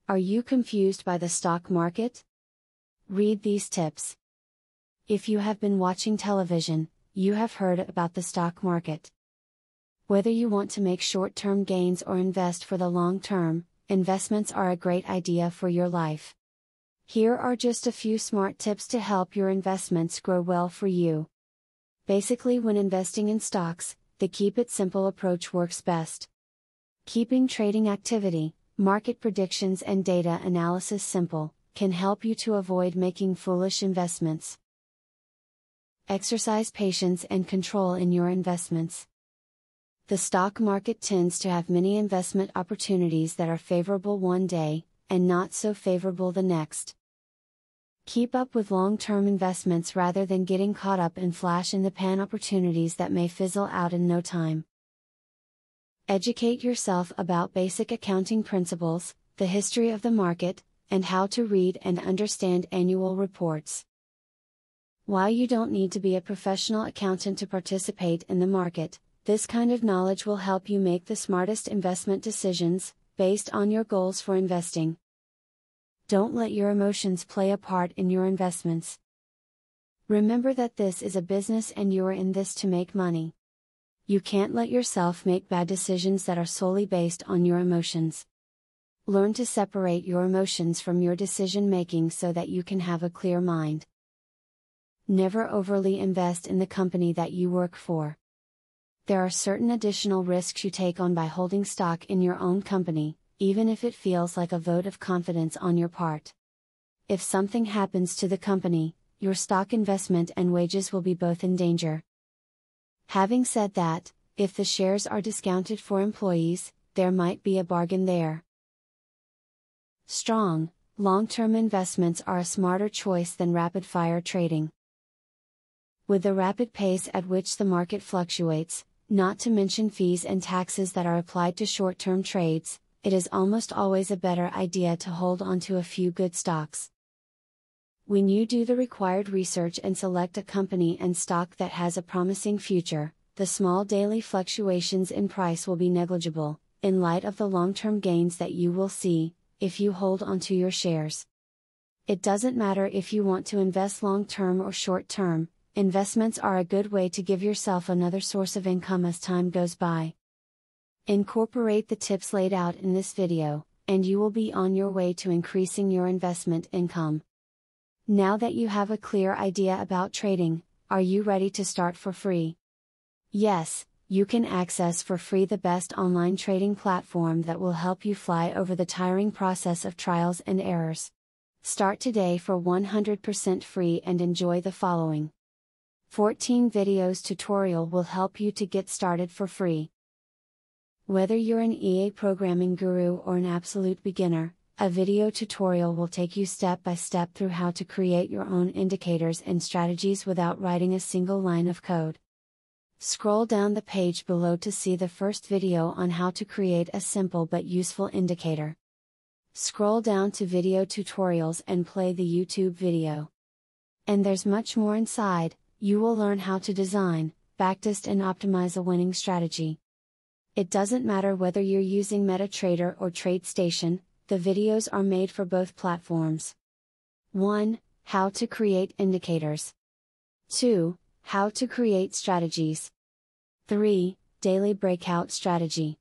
Are you confused by the stock market? Read these tips. If you have been watching television, you have heard about the stock market. Whether you want to make short-term gains or invest for the long term, investments are a great idea for your life. Here are just a few smart tips to help your investments grow well for you. Basically, when investing in stocks, the keep it simple approach works best. Keeping trading activity, market predictions and data analysis simple can help you to avoid making foolish investments. Exercise patience and control in your investments. The stock market tends to have many investment opportunities that are favorable one day, and not so favorable the next. Keep up with long-term investments rather than getting caught up in flash-in-the-pan opportunities that may fizzle out in no time. Educate yourself about basic accounting principles, the history of the market, and how to read and understand annual reports. While you don't need to be a professional accountant to participate in the market, this kind of knowledge will help you make the smartest investment decisions, based on your goals for investing. Don't let your emotions play a part in your investments. Remember that this is a business and you're in this to make money. You can't let yourself make bad decisions that are solely based on your emotions. Learn to separate your emotions from your decision making so that you can have a clear mind. Never overly invest in the company that you work for. There are certain additional risks you take on by holding stock in your own company, even if it feels like a vote of confidence on your part. If something happens to the company, your stock investment and wages will be both in danger. Having said that, if the shares are discounted for employees, there might be a bargain there. Strong, long-term investments are a smarter choice than rapid-fire trading. With the rapid pace at which the market fluctuates, not to mention fees and taxes that are applied to short-term trades, it is almost always a better idea to hold on to a few good stocks. When you do the required research and select a company and stock that has a promising future, the small daily fluctuations in price will be negligible, in light of the long-term gains that you will see, if you hold onto your shares. It doesn't matter if you want to invest long-term or short-term, investments are a good way to give yourself another source of income as time goes by. Incorporate the tips laid out in this video, and you will be on your way to increasing your investment income. Now that you have a clear idea about trading, are you ready to start for free? Yes, you can access for free the best online trading platform that will help you fly over the tiring process of trials and errors. Start today for 100% free and enjoy the following 14 videos tutorial will help you to get started for free. Whether you're an EA programming guru or an absolute beginner, a video tutorial will take you step by step through how to create your own indicators and strategies without writing a single line of code. Scroll down the page below to see the first video on how to create a simple but useful indicator. Scroll down to video tutorials and play the YouTube video. And there's much more inside. You will learn how to design, backtest and optimize a winning strategy. It doesn't matter whether you're using MetaTrader or TradeStation, the videos are made for both platforms. 1. How to create indicators. 2. How to create strategies. 3. Daily breakout strategy.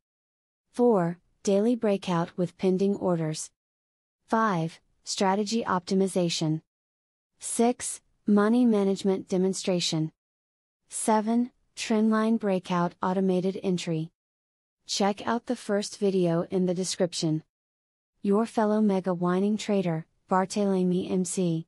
4. Daily breakout with pending orders. 5. Strategy optimization. 6. Money management demonstration. 7. Trendline breakout automated entry. Check out the first video in the description. Your fellow mega winning trader, Barthelemy MC.